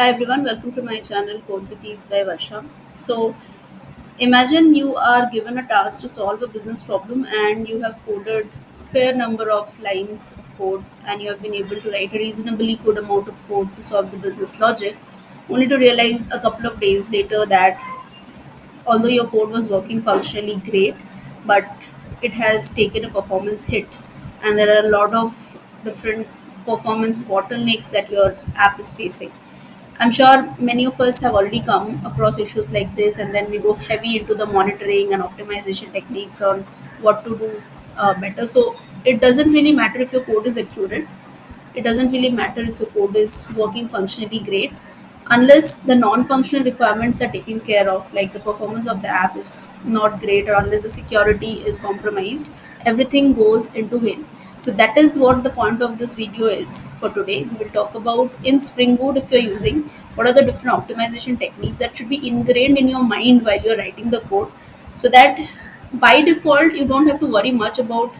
Hi everyone, welcome to my channel Code with Ease by Varsha. So, imagine you are given a task to solve a business problem and you have coded a fair number of lines of code and you have been able to write a reasonably good amount of code to solve the business logic, only to realize a couple of days later that although your code was working functionally great, but it has taken a performance hit, and there are a lot of different performance bottlenecks that your app is facing. I'm sure many of us have already come across issues like this, and then we go heavy into the monitoring and optimization techniques on what to do better. So it doesn't really matter if your code is accurate, it doesn't really matter if your code is working functionally great unless the non-functional requirements are taken care of, like the performance of the app is not great or unless the security is compromised, everything goes into vain. So that is what the point of this video is for today. We will talk about in Spring Boot, if you're using, what are the different optimization techniques that should be ingrained in your mind while you're writing the code, so that by default you don't have to worry much about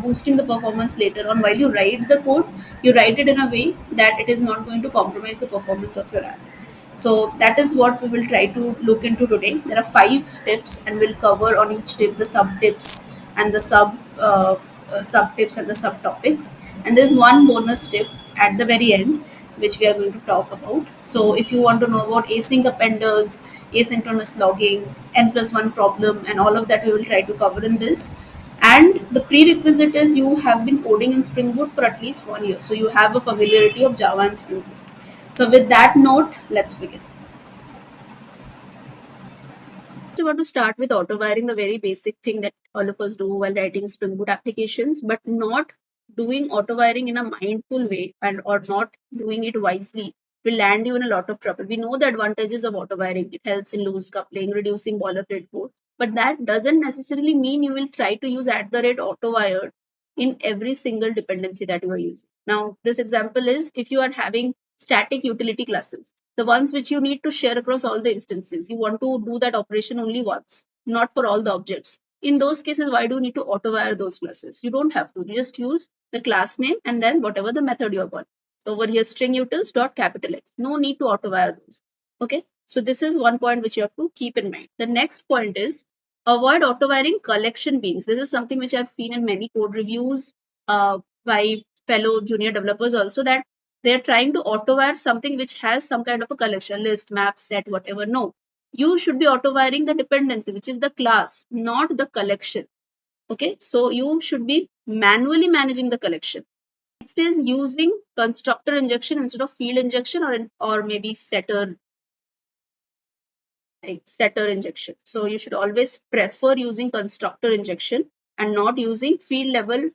boosting the performance later on. While you write the code, you write it in a way that it is not going to compromise the performance of your app. So that is what we will try to look into today. There are 5 tips and we'll cover on each tip the sub tips and the sub tips and the subtopics, and there's one bonus tip at the very end which we are going to talk about. So if you want to know about async appenders, asynchronous logging, n+1 problem, and all of that we will try to cover in this. And the prerequisite is you have been coding in Spring Boot for at least 1 year, so you have a familiarity of Java and Spring Boot. So with that note, let's begin. I want to start with auto wiring, the very basic thing that all of us do while writing Spring Boot applications, but not doing auto wiring in a mindful way and or not doing it wisely will land you in a lot of trouble. We know the advantages of auto wiring. It helps in loose coupling, reducing boilerplate code, but that doesn't necessarily mean you will try to use @auto-wired in every single dependency that you are using. Now, this example is if you are having static utility classes, the ones which you need to share across all the instances. You want to do that operation only once, not for all the objects. In those cases, why do you need to auto-wire those classes? You don't have to. You just use the class name and then whatever the method you're calling. So over here, string utils dot capital X. No need to auto-wire those. Okay. So this is one point which you have to keep in mind. The next point is avoid auto-wiring collection beans. This is something which I've seen in many code reviews by fellow junior developers also, that they're trying to auto-wire something which has some kind of a collection, list, map, set, whatever. No, you should be auto-wiring the dependency, which is the class, not the collection. Okay, so you should be manually managing the collection. Next is using constructor injection instead of field injection, or maybe setter injection. So you should always prefer using constructor injection and not using field level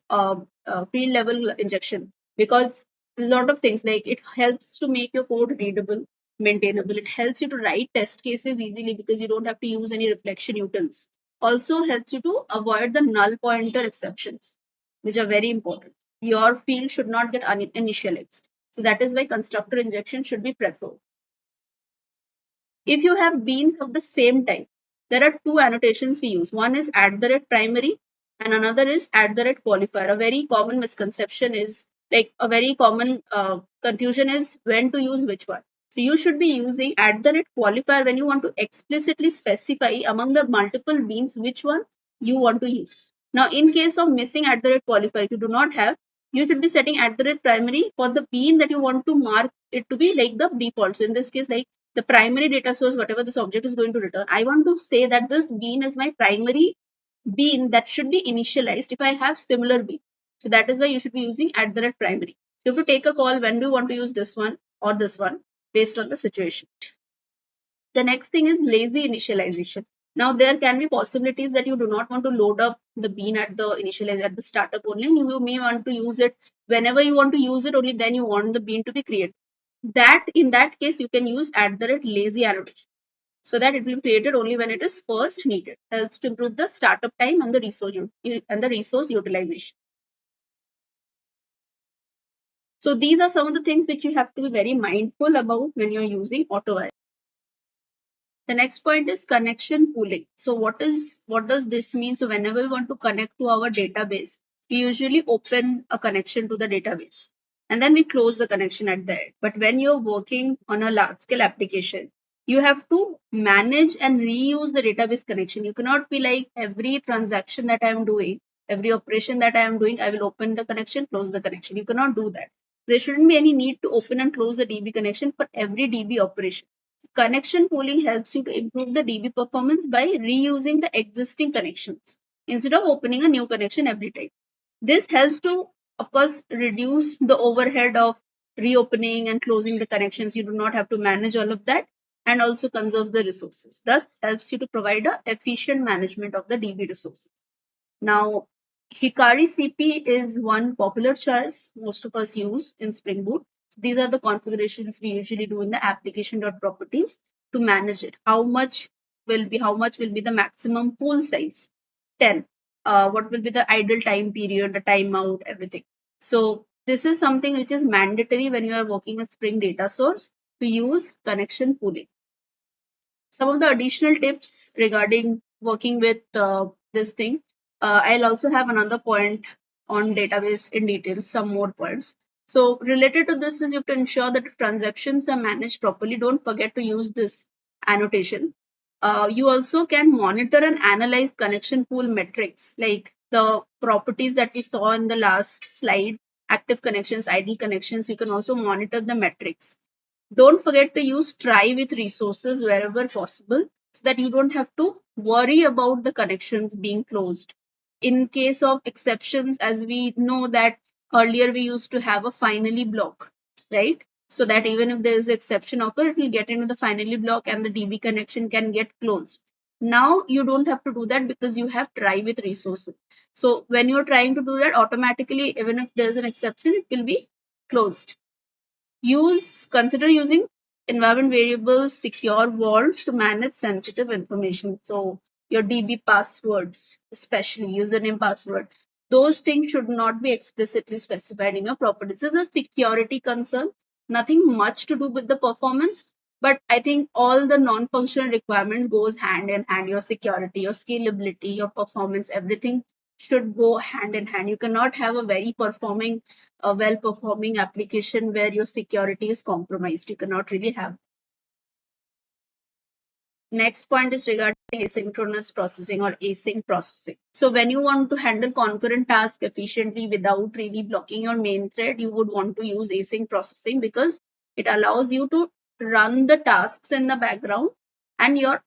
injection, because a lot of things, like it helps to make your code readable, maintainable. It helps you to write test cases easily because you don't have to use any reflection utils. Also helps you to avoid the null pointer exceptions, which are very important. Your field should not get initialized. So that is why constructor injection should be preferred. If you have beans of the same type, there are two annotations we use. One is @primary and another is @qualifier. A very common misconception is, like a very common confusion is when to use which one. So you should be using @qualifier when you want to explicitly specify among the multiple beans which one you want to use. Now, in case of missing @qualifier, if you do not have, you should be setting @primary for the bean that you want to mark it to be like the default. So in this case, like the primary data source, whatever this object is going to return, I want to say that this bean is my primary bean that should be initialized if I have similar bean. So that is why you should be using @primary. You have to take a call when do you want to use this one or this one based on the situation. The next thing is lazy initialization. Now there can be possibilities that you do not want to load up the bean at the startup only. You may want to use it whenever you want to use it, only then you want the bean to be created. That in that case you can use @lazy annotation, so that it will be created only when it is first needed. Helps to improve the startup time and the resource utilization. So these are some of the things which you have to be very mindful about when you're using AutoWire. The next point is connection pooling. So what does this mean? So whenever we want to connect to our database, we usually open a connection to the database. and then we close the connection at the end. But when you're working on a large scale application, you have to manage and reuse the database connection. You cannot be like every transaction that I am doing, every operation that I am doing, I will open the connection, close the connection. You cannot do that. There shouldn't be any need to open and close the DB connection for every DB operation. Connection pooling helps you to improve the DB performance by reusing the existing connections instead of opening a new connection every time. This helps to, of course, reduce the overhead of reopening and closing the connections. You do not have to manage all of that, and also conserve the resources. Thus, helps you to provide a efficient management of the DB resources. Now, Hikari CP is one popular choice most of us use in Spring Boot. So these are the configurations we usually do in the application.properties to manage it. How much will be the maximum pool size? 10. What will be the idle time period, the timeout, everything. So this is something which is mandatory when you are working with Spring Data Source to use connection pooling. Some of the additional tips regarding working with this thing. I'll also have another point on database in detail, some more points. So related to this is you have to ensure that transactions are managed properly. Don't forget to use this annotation. You also can monitor and analyze connection pool metrics like the properties that we saw in the last slide, active connections, idle connections. You can also monitor the metrics. Don't forget to use try with resources wherever possible so that you don't have to worry about the connections being closed. In case of exceptions, as we know that earlier we used to have a finally block, right? So that even if there is exception occur, it will get into the finally block and the DB connection can get closed. Now you don't have to do that because you have try with resources. So when you're trying to do that, automatically, even if there's an exception, it will be closed. Consider using environment variables secure vaults to manage sensitive information. So your DB passwords, especially username password, those things should not be explicitly specified in your properties. This is a security concern, nothing much to do with the performance. But I think all the non-functional requirements goes hand in hand. Your security, your scalability, your performance, everything should go hand in hand. You cannot have a well performing application where your security is compromised. You cannot really have. Next point is regarding asynchronous processing or async processing. So when you want to handle concurrent tasks efficiently without really blocking your main thread, you would want to use async processing because it allows you to run the tasks in the background and your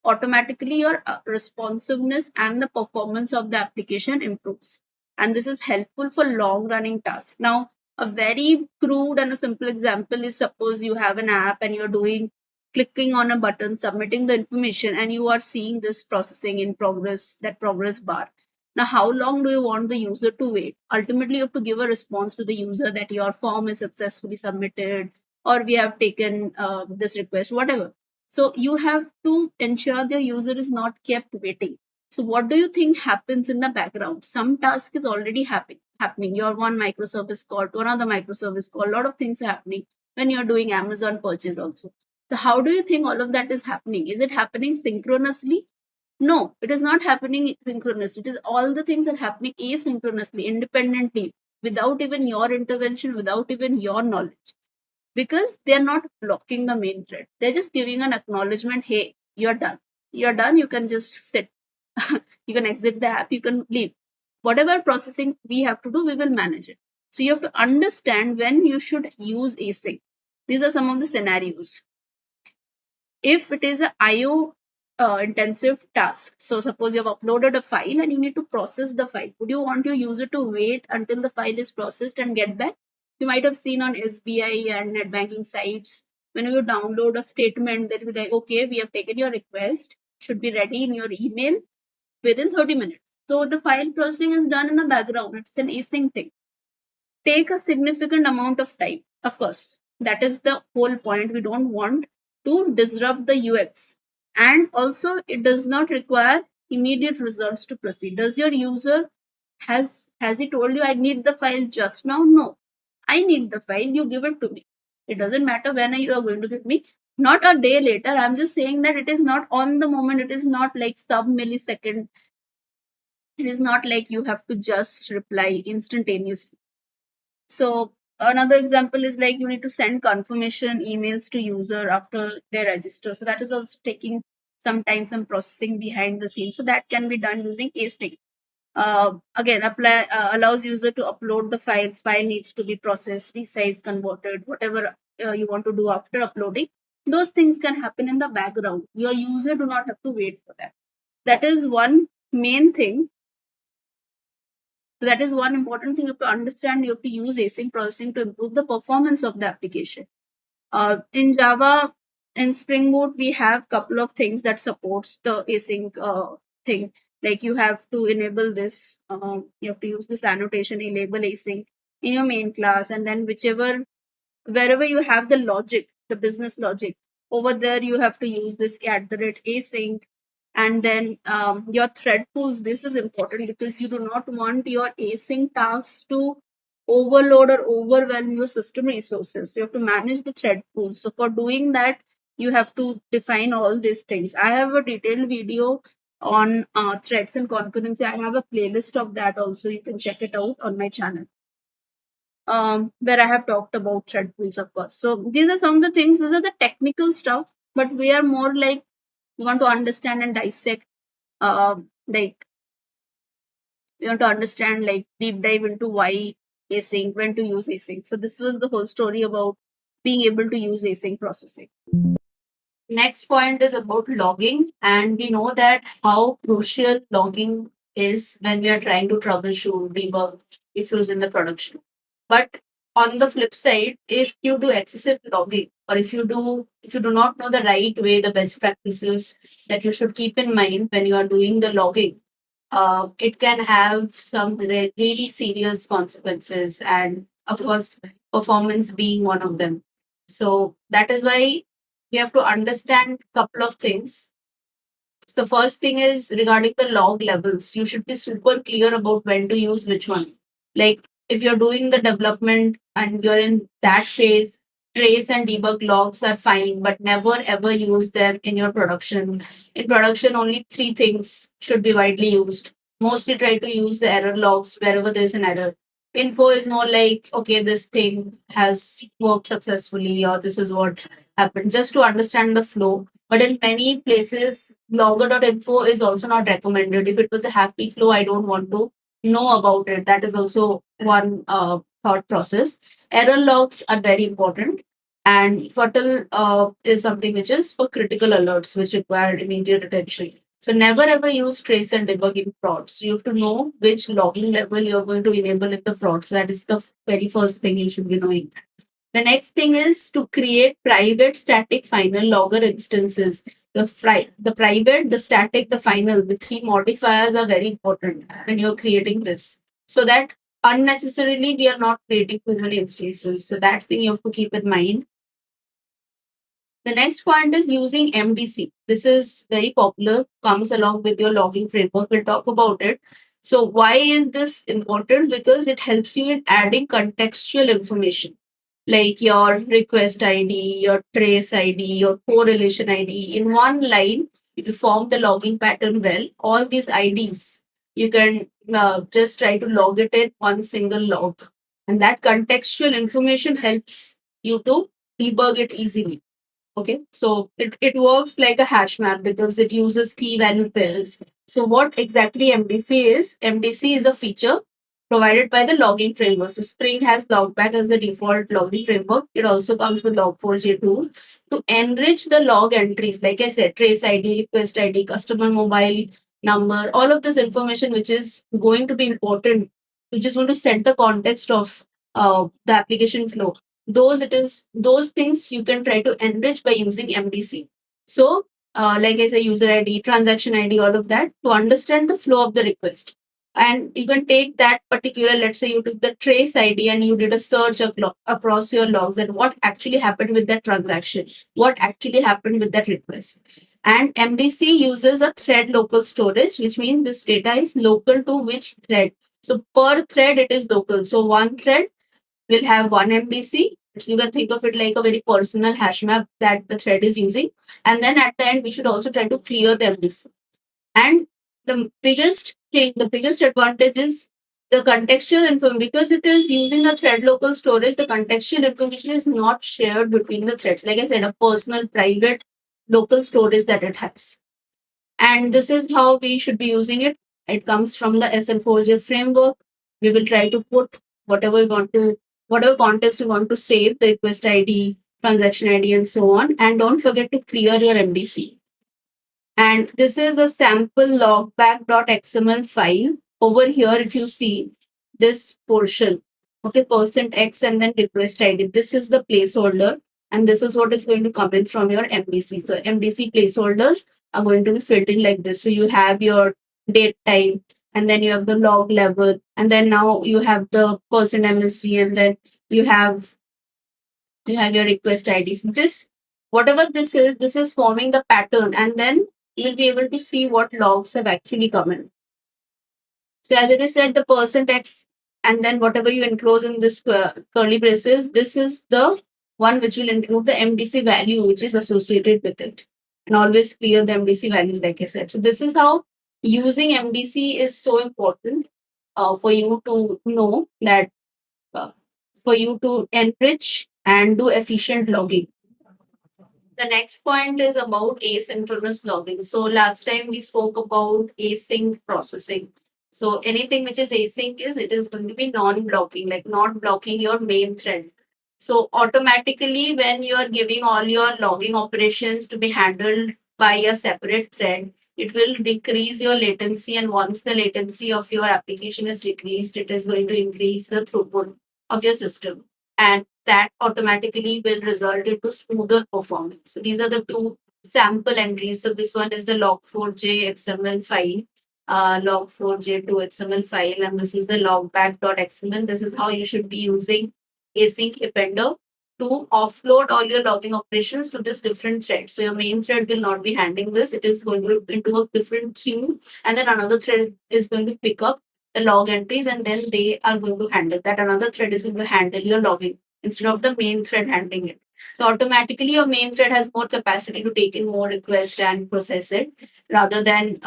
responsiveness and the performance of the application improves. And this is helpful for long running tasks. Now, a very crude and a simple example is suppose you have an app and you're doing clicking on a button, submitting the information, and you are seeing this processing in progress, that progress bar. Now, how long do you want the user to wait? Ultimately, you have to give a response to the user that your form is successfully submitted or we have taken this request, whatever. So you have to ensure the user is not kept waiting. So what do you think happens in the background? Some task is already happening. Your one microservice call to another microservice call. A lot of things are happening when you're doing Amazon purchase also. So how do you think all of that is happening? Is it happening synchronously? No, it is not happening synchronously. It is all the things are happening asynchronously, independently, without even your intervention, without even your knowledge. Because they're not blocking the main thread. They're just giving an acknowledgement, hey, you're done. You're done, you can just sit. You can exit the app, you can leave. Whatever processing we have to do, we will manage it. So you have to understand when you should use async. These are some of the scenarios. If it is a IO intensive task, so suppose you have uploaded a file and you need to process the file, would you want your user to wait until the file is processed and get back? You might have seen on SBI and net banking sites, whenever you download a statement, that will be like, okay, we have taken your request, should be ready in your email within 30 minutes. So the file processing is done in the background. It's an async thing. Take a significant amount of time. Of course, that is the whole point. We don't want to disrupt the UX. And also, it does not require immediate results to proceed. Does your user has he told you I need the file just now? No, I need the file. You give it to me. It doesn't matter when you are going to give me. Not a day later. I'm just saying that it is not on the moment. It is not like sub millisecond. It is not like you have to just reply instantaneously. So Another example is like you need to send confirmation emails to user after they register. So that is also taking some time, some processing behind the scenes. So that can be done using async. Again, allows user to upload the files. File needs to be processed, resized, converted, whatever you want to do after uploading. Those things can happen in the background. Your user do not have to wait for that. That is one main thing. So that is one important thing you have to understand. You have to use async processing to improve the performance of the application. In Java, in Spring Boot, we have couple of things that supports the async thing. Like you have to enable this. You have to use this annotation, enable async in your main class, and then wherever you have the logic, the business logic, over there you have to use this @async, and then your thread pools. This is important because you do not want your async tasks to overload or overwhelm your system resources. So you have to manage the thread pools. So for doing that, you have to define all these things. I have a detailed video on threads and concurrency. I have a playlist of that also. You can check it out on my channel, where I have talked about thread pools, of course. So these are some of the things. These are the technical stuff, but we are more like we want to understand and dissect. Like we want to understand, like deep dive into why async, when to use async. So this was the whole story about being able to use async processing. Next point is about logging, and we know that how crucial logging is when we are trying to troubleshoot, debug issues in the production. But on the flip side, if you do excessive logging, or if you do not know the right way, the best practices that you should keep in mind when you are doing the logging, it can have some really serious consequences, and of course, performance being one of them. So that is why we have to understand a couple of things. So the first thing is regarding the log levels. You should be super clear about when to use which one. Like if you're doing the development and you're in that phase, trace and debug logs are fine, but never ever use them in your production. In production, only three things should be widely used. Mostly try to use the error logs wherever there's an error. Info is more like, okay, this thing has worked successfully, or this is what happened, just to understand the flow. But in many places, logger.info is also not recommended. If it was a happy flow, I don't want to know about it. That is also one thought process. Error logs are very important. And Fertile is something which is for critical alerts, which require immediate attention. So never ever use trace and debug in prods. You have to know which logging level you're going to enable in the prods. That is the very first thing you should be knowing. The next thing is to create private static final logger instances. The private, the static, the final, the three modifiers are very important when you're creating this. So that unnecessarily we are not creating too many instances. So that thing you have to keep in mind. The next point is using MDC. This is very popular, comes along with your logging framework. We'll talk about it. So why is this important? Because it helps you in adding contextual information like your request ID, your trace ID, your correlation ID in one line. If you form the logging pattern well, all these IDs, you can just try to log it in one single log. And that contextual information helps you to debug it easily. Okay, so it works like a hash map because it uses key value pairs. So what exactly MDC is? MDC is a feature provided by the logging framework. So Spring has Logback as the default logging framework. It also comes with Log4j tool to enrich the log entries. Like I said, trace ID, request ID, customer mobile number, all of this information which is going to be important. You just want to set the context of the application flow. Those things you can try to enrich by using MDC. So like I say, user ID, transaction ID, all of that to understand the flow of the request. And you can take that particular, let's say you took the trace ID and you did a search across your logs, and what actually happened with that transaction, what actually happened with that request. And MDC uses a thread local storage, which means this data is local to which thread. So per thread it is local. So one thread will have one MDC. You can think of it like a very personal hash map that the thread is using. And then at the end, we should also try to clear the MDC. And the biggest thing, the biggest advantage is The contextual information, because it is using the thread local storage, the contextual information is not shared between the threads. Like I said, a personal, private, local storage that it has. And this is how we should be using it. It comes from the SL4J framework. We will try to put whatever we want to, whatever context we want to save, the request ID, transaction ID, and so on. And don't forget to clear your MDC. And this is a sample logback.xml file. Over here, if you see this portion, okay, %x and then request ID, this is the placeholder. And this is what is going to come in from your MDC. So MDC placeholders are going to be filled in like this. So you have your date time, and then you have the log level, and then now you have the %MSG, and then you have your request ID. So this, whatever this is forming the pattern, and then you'll be able to see what logs have actually come in. So as it is said, the %x and then whatever you enclose in this curly braces, this is the one which will include the MDC value which is associated with it. And always clear the MDC values, like I said. So this is how using MDC is so important for you to know that, uh, for you to enrich and do efficient logging. The next point is about asynchronous logging. So last time we spoke about async processing. So anything which is async is, it is going to be non-blocking, like not blocking your main thread. So automatically when you are giving all your logging operations to be handled by a separate thread, it will decrease your latency. And once the latency of your application is decreased, it is going to increase the throughput of your system. And that automatically will result into smoother performance. So these are the two sample entries. So this one is the log4j XML file, log4j2 XML file, and this is the logback.xml. This is how you should be using async appender to offload all your logging operations to this different thread. So your main thread will not be handling this. It is going to into a different queue, and then another thread is going to pick up the log entries, and then they are going to handle that. Another thread is going to handle your logging instead of the main thread handling it. So automatically your main thread has more capacity to take in more requests and process it, rather than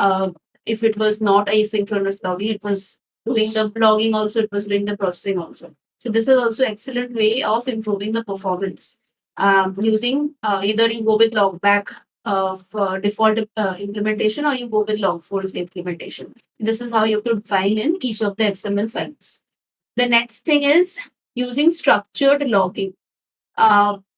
if it was not asynchronous logging, it was doing the logging also, it was doing the processing also. So this is also excellent way of improving the performance. Using either you go with logback of default implementation, or you go with log4j implementation. This is how you could file in each of the XML files. The next thing is using structured logging.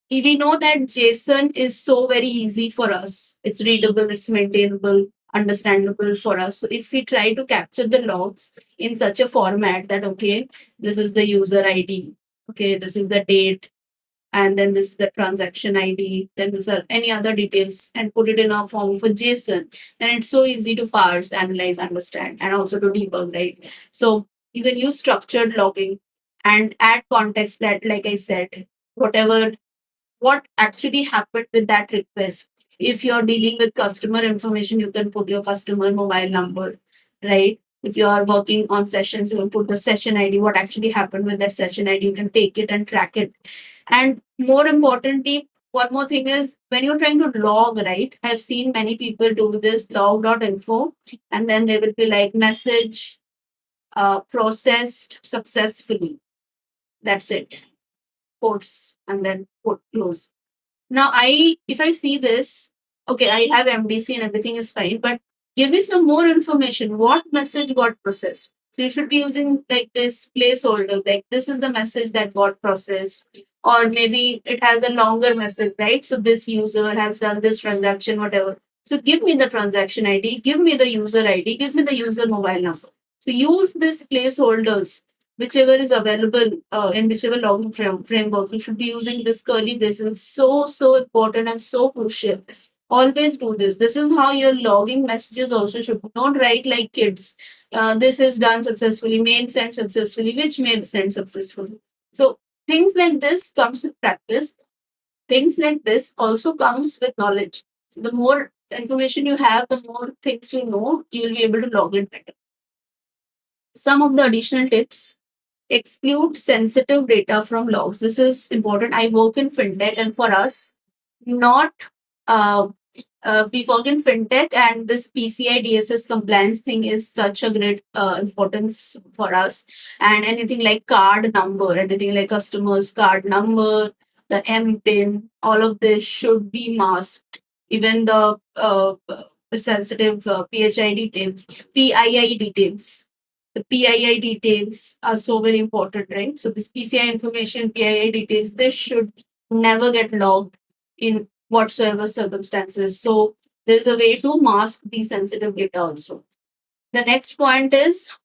We know that JSON is so very easy for us. It's readable, it's maintainable, understandable for us. So if we try to capture the logs in such a format that, okay, this is the user ID, okay, this is the date, and then this is the transaction ID, then these are any other details, and put it in a form of a JSON, then it's so easy to parse, analyze, understand, and also to debug, right? So you can use structured logging and add context that, like I said, whatever, what actually happened with that request. If you're dealing with customer information, you can put your customer mobile number, right? If you are working on sessions, you can put the session ID, what actually happened with that session ID. You can take it and track it. And more importantly, one more thing is when you're trying to log, right? I've seen many people do this log.info, and then they will be like message processed successfully. That's it. Quotes and then quote close. Now, if I see this, okay, I have MDC and everything is fine, but give me some more information. What message got processed? So you should be using like this placeholder, like this is the message that got processed, or maybe it has a longer message, right? So this user has done this transaction, whatever. So give me the transaction ID, give me the user ID, give me the user mobile number. So use these placeholders whichever is available in whichever logging framework. You should be using this curly braces. It's so important and so crucial. Always do this. This is how your logging messages also should be. Don't write like kids. This is done successfully. Mail sent successfully. Which mail sent successfully? So things like this comes with practice. Things like this also comes with knowledge. So the more information you have, the more things you know, you will be able to log it better. Some of the additional tips: exclude sensitive data from logs. This is important. I work in fintech, and for us, not We work in fintech, and this PCI DSS compliance thing is such a great importance for us. And anything like card number, anything like customers' card number, the MPIN, all of this should be masked. Even the sensitive PHI details, PII details. The PII details are so very important, right? So this PCI information, PII details, this should never get logged in whatsoever circumstances. So there's a way to mask the sensitive data also. The next point is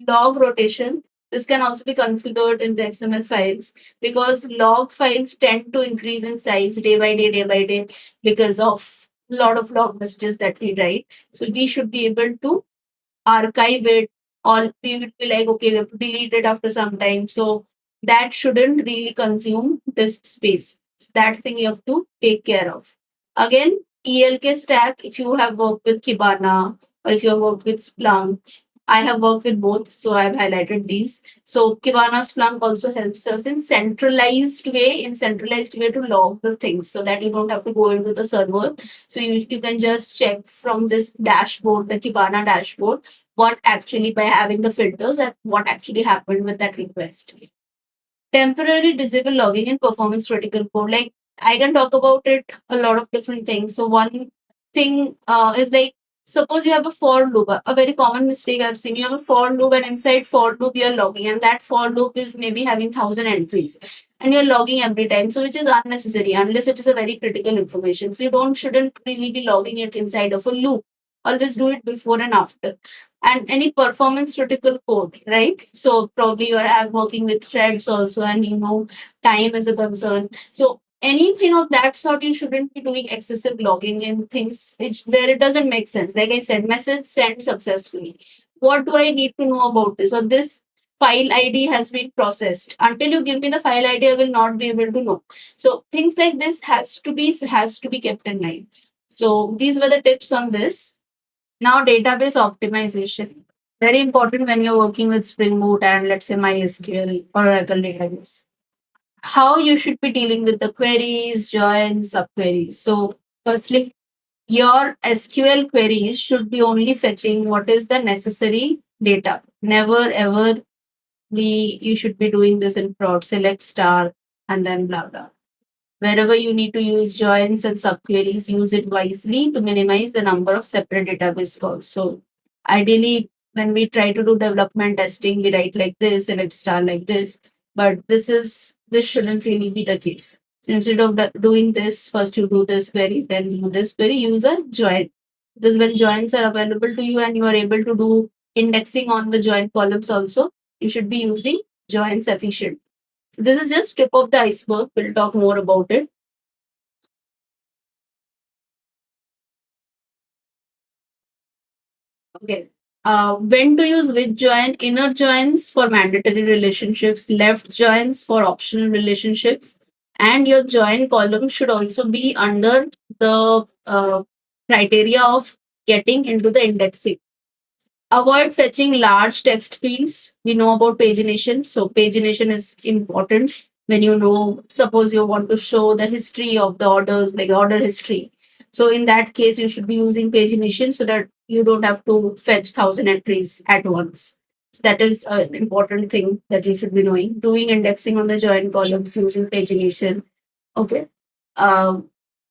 log rotation. This can also be configured in the XML files because log files tend to increase in size day by day because of a lot of log messages that we write. So we should be able to archive it, or we would be like, okay, we have to delete it after some time. So that shouldn't really consume disk space. So that thing you have to take care of. Again, ELK stack, if you have worked with Kibana or if you have worked with Splunk, I have worked with both, so I've highlighted these. So Kibana Splunk also helps us in centralized way to log the things so that you don't have to go into the server. So you can just check from this dashboard, the Kibana dashboard, what actually by having the filters and what actually happened with that request. Temporary disable logging in performance critical code. Like I can talk about it a lot of different things. So one thing is like suppose you have a for loop, a very common mistake I've seen. You have a for loop and inside for loop you're logging, and that for loop is maybe having 1,000 entries and you're logging every time. So which is unnecessary unless it is a very critical information. So you don't shouldn't really be logging it inside of a loop. Always do it before and after. And any performance critical code, right? So probably you're working with threads also, and time is a concern. So anything of that sort, you shouldn't be doing excessive logging in things where it doesn't make sense. Like I said, message sent successfully. What do I need to know about this? Or this file ID has been processed. Until you give me the file ID, I will not be able to know. So things like this has to be kept in mind. So these were the tips on this. Now, database optimization. Very important when you're working with Spring Boot and let's say MySQL or Oracle database. How you should be dealing with the queries, joins, subqueries. So, firstly, your SQL queries should be only fetching what is the necessary data. Never ever you should be doing this in prod select star and then blah blah. Wherever you need to use joins and subqueries, use it wisely to minimize the number of separate database calls. So ideally, when we try to do development testing, we write like this and it start like this. But this shouldn't really be the case. So instead of doing this, first you do this query, then you do this query, use a join. Because when joins are available to you and you are able to do indexing on the join columns also, you should be using joins efficient. So this is just tip of the iceberg. We'll talk more about it. Okay. When to use which join? Inner joins for mandatory relationships, left joins for optional relationships, and your join column should also be under the criteria of getting into the indexing. Avoid fetching large text fields. We know about pagination. So pagination is important when suppose you want to show the history of the orders, like order history. So in that case, you should be using pagination so that you don't have to fetch 1,000 entries at once. So that is an important thing that you should be knowing. Doing indexing on the join columns using pagination. Okay. Uh,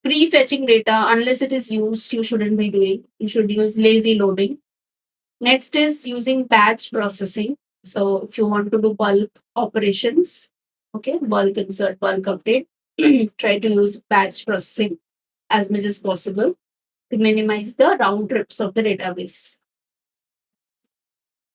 Pre-fetching data, unless it is used, you shouldn't be doing. You should use lazy loading. Next is using batch processing. So if you want to do bulk operations, okay, bulk insert, bulk update, try to use batch processing as much as possible to minimize the round trips of the database.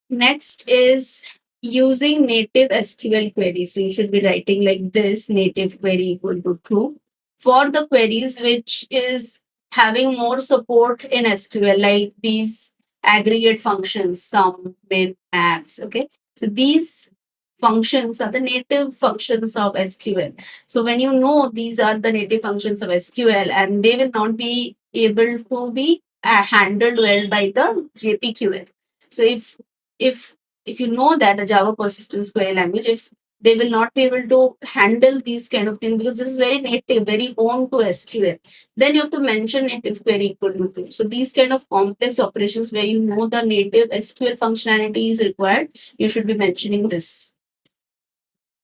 Next is using native SQL queries. So you should be writing like this native query equal to true for the queries which is having more support in SQL, like these aggregate functions, sum, min, max. Okay. So these functions are the native functions of SQL. So when you know these are the native functions of SQL and they will not be able to be handled well by the JPQL. So if if you know that the Java persistence query language, if they will not be able to handle these kind of things because this is very native, very own to SQL. Then you have to mention it if query equal to true. So these kind of complex operations where you know the native SQL functionality is required, you should be mentioning this.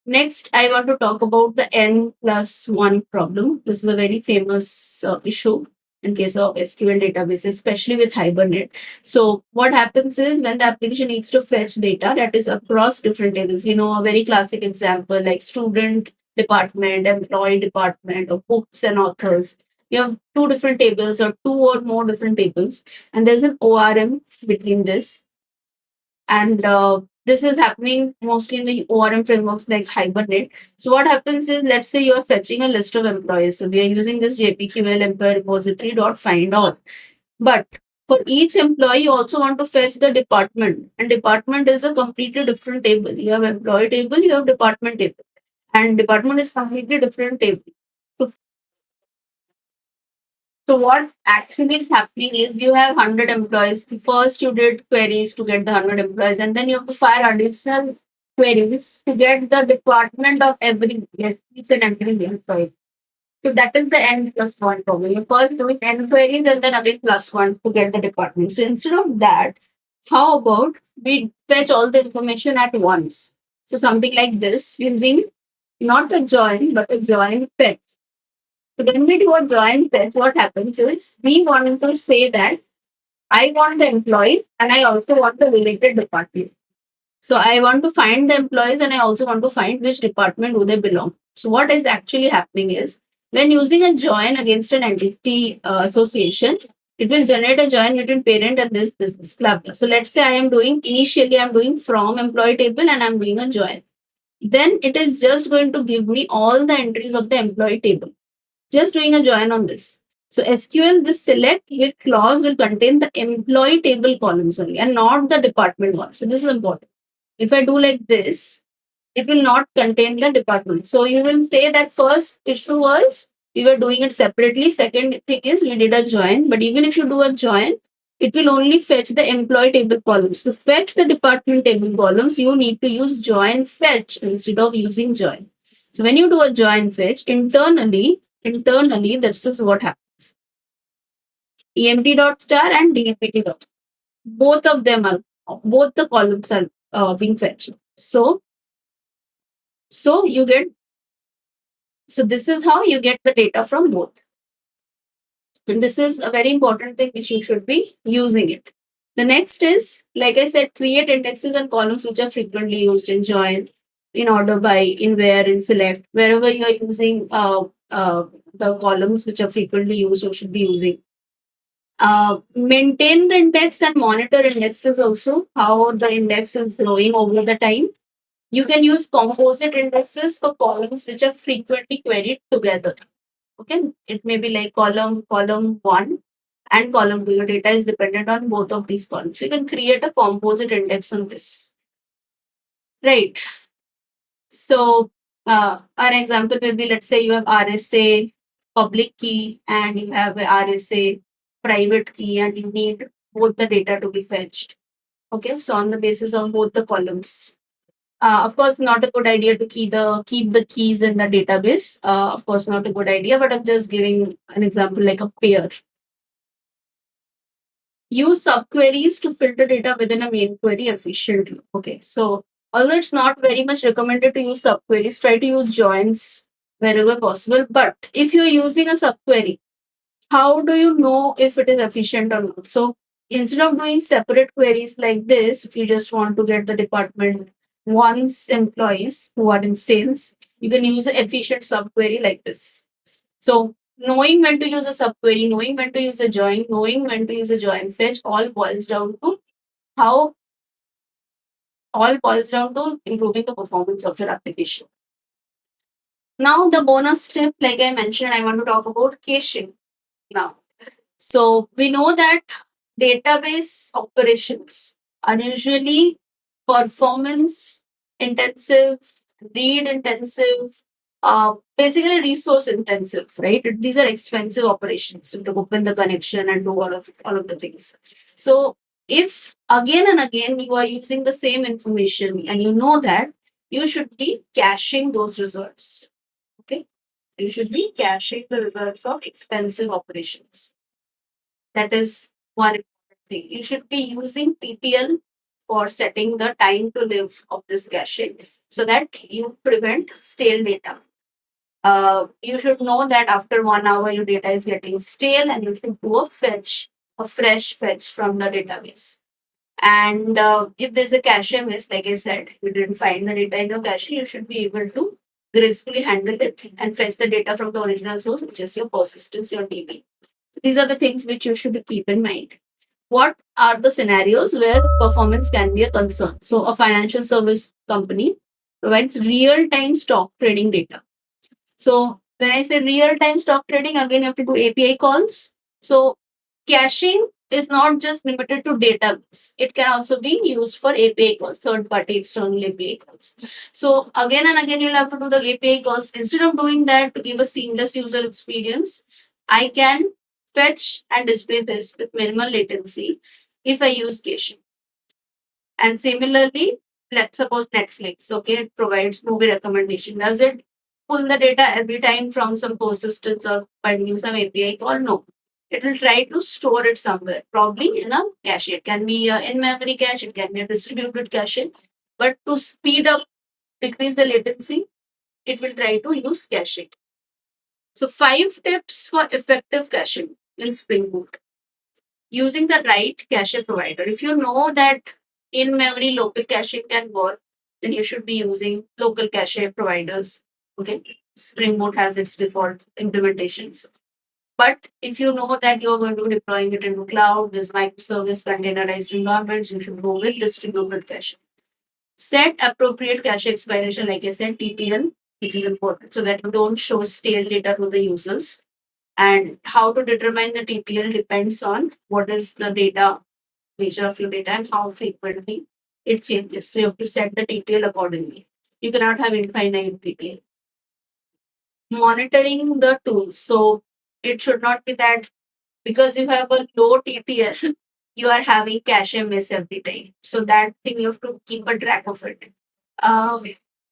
Next, I want to talk about the n plus 1 problem. This is a very famous issue in case of SQL databases, especially with Hibernate. So, what happens is when the application needs to fetch data that is across different tables, a very classic example like student department, employee department, or books and authors. You have two different tables or two or more different tables, and there's an ORM between this, and this is happening mostly in the ORM frameworks like Hibernate. So what happens is, let's say you are fetching a list of employees. So we are using this JPQL employee repository dot find all. But for each employee, you also want to fetch the department, and department is a completely different table. You have employee table, you have department table, and department is completely different table. So So what actually is happening is you have 100 employees. The first you did queries to get the 100 employees, and then you have to fire additional queries to get the department of every, yes, each and every employee. So that is the n plus one problem. You first doing n queries and then again plus one to get the department. So instead of that, how about we fetch all the information at once? So something like this using not a join but a join fetch. So when we do a join fetch, what happens is we want to say that I want the employee and I also want the related department. So I want to find the employees and I also want to find which department do they belong. So what is actually happening is when using a join against an entity association, it will generate a join between parent and this blah blah. So let's say I'm doing from employee table and I'm doing a join. Then it is just going to give me all the entries of the employee table. Just doing a join on this. So SQL, this select with clause will contain the employee table columns only and not the department one. So this is important. If I do like this, it will not contain the department. So you will say that first issue was we were doing it separately. Second thing is we did a join. But even if you do a join, it will only fetch the employee table columns. To fetch the department table columns, you need to use join fetch instead of using join. So when you do a join fetch, internally, this is what happens. EMT dot star and DMPT dot star. Both the columns are being fetched. So you get, so this is how you get the data from both. And this is a very important thing which you should be using it. The next is, like I said, create indexes and columns which are frequently used in join, in order by, in where, in select, wherever you are using the columns which are frequently used, you should be using. Maintain the index and monitor indexes also, how the index is growing over the time. You can use composite indexes for columns which are frequently queried together. Okay, it may be like column 1 and column 2. Your data is dependent on both of these columns. So you can create a composite index on this. Right. So an example will be, let's say you have RSA public key and you have a RSA private key and you need both the data to be fetched. Okay, so on the basis of both the columns. Of course, not a good idea to keep the keys in the database. Of course, not a good idea, but I'm just giving an example like a pair. Use subqueries to filter data within a main query efficiently. Okay, so although it's not very much recommended to use subqueries, try to use joins wherever possible. But if you're using a subquery, how do you know if it is efficient or not? So instead of doing separate queries like this, if you just want to get the department one's employees who are in sales, you can use an efficient subquery like this. So knowing when to use a subquery, knowing when to use a join, knowing when to use a join fetch, how all boils down to improving the performance of your application. Now the bonus tip, like I mentioned, I want to talk about caching now. So we know that database operations are usually performance intensive, read intensive, basically resource intensive, right? These are expensive operations to open the connection and do all of the things. So if again and again you are using the same information and you know that, you should be caching those results. Okay. You should be caching the results of expensive operations. That is one important thing. You should be using TTL for setting the time to live of this caching so that you prevent stale data. You should know that after 1 hour your data is getting stale and you should do a fetch, a fresh fetch from the database. And if there's a cache miss, like I said, you didn't find the data in your cache, you should be able to gracefully handle it and fetch the data from the original source, which is your persistence, your DB. So these are the things which you should keep in mind. What are the scenarios where performance can be a concern? So a financial service company provides real-time stock trading data. So when I say real-time stock trading, again you have to do API calls. So caching is not just limited to database. It can also be used for API calls, third-party external API calls. So again and again you'll have to do the API calls. Instead of doing that to give a seamless user experience, I can fetch and display this with minimal latency if I use caching. And similarly, let's suppose Netflix, okay, it provides movie recommendation. Does it pull the data every time from some persistence or finding some API call? No. It will try to store it somewhere, probably in a cache. It can be a in-memory cache, it can be a distributed cache. But to speed up, decrease the latency, it will try to use caching. So 5 tips for effective caching in Spring Boot. Using the right cache provider. If you know that in memory local caching can work, then you should be using local cache providers. Okay. Spring Boot has its default implementations. But if you know that you're going to be deploying it into cloud, this microservice containerized environments, you should go with distributed cache. Set appropriate cache expiration, like I said, TTL, which is important so that you don't show stale data to the users. And how to determine the TTL depends on what is the data, nature of your data, and how frequently it changes. So you have to set the TTL accordingly. You cannot have infinite TTL. Monitoring the tools. So it should not be that because you have a low TTL, you are having cache miss every time. So that thing you have to keep a track of it. Um,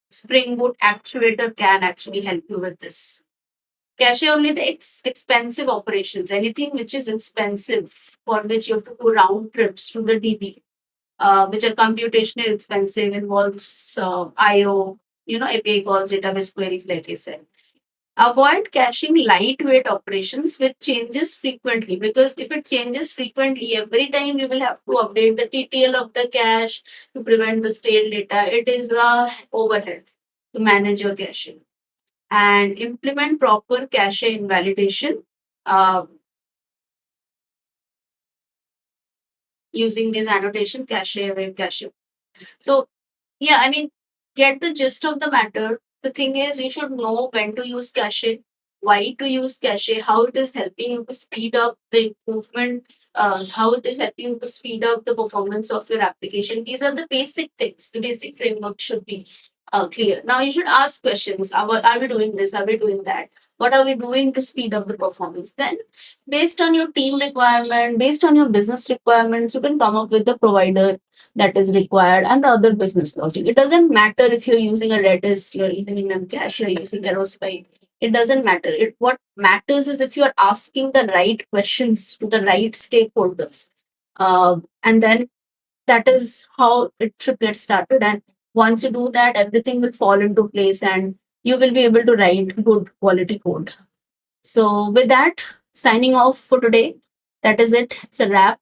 Spring Boot Actuator can actually help you with this. Cache only the expensive operations, anything which is expensive, for which you have to do round trips to the DB, which are computationally expensive, involves IO, API calls, database queries, like I said. Avoid caching lightweight operations which changes frequently, because if it changes frequently, every time you will have to update the TTL of the cache to prevent the stale data. It is a overhead to manage your caching. And implement proper cache invalidation uh, using these annotations, cache away, cache. So, yeah, I mean, get the gist of the matter. The thing is, you should know when to use cache, why to use cache, how it is helping you to speed up the improvement, how it is helping you to speed up the performance of your application. These are the basic things. The basic framework should be clear. Now you should ask questions. Are we doing this? Are we doing that? What are we doing to speed up the performance? Then, based on your team requirement, based on your business requirements, you can come up with the provider that is required and the other business logic. It doesn't matter if you're using a Redis, you're using Memcache, you're using Aerospike. It doesn't matter. What matters is if you're asking the right questions to the right stakeholders. And then that is how it should get started. And once you do that, everything will fall into place and you will be able to write good quality code. So, with that, signing off for today. That is it. It's a wrap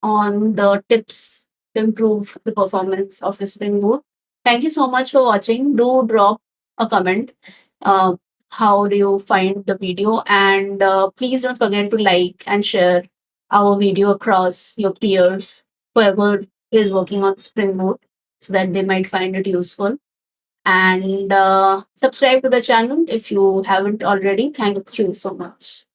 on the tips to improve the performance of your Spring Boot. Thank you so much for watching. Do drop a comment. Uh, how do you find the video? And please don't forget to like and share our video across your peers, whoever is working on Spring Boot, so that they might find it useful. And subscribe to the channel if you haven't already. Thank you so much.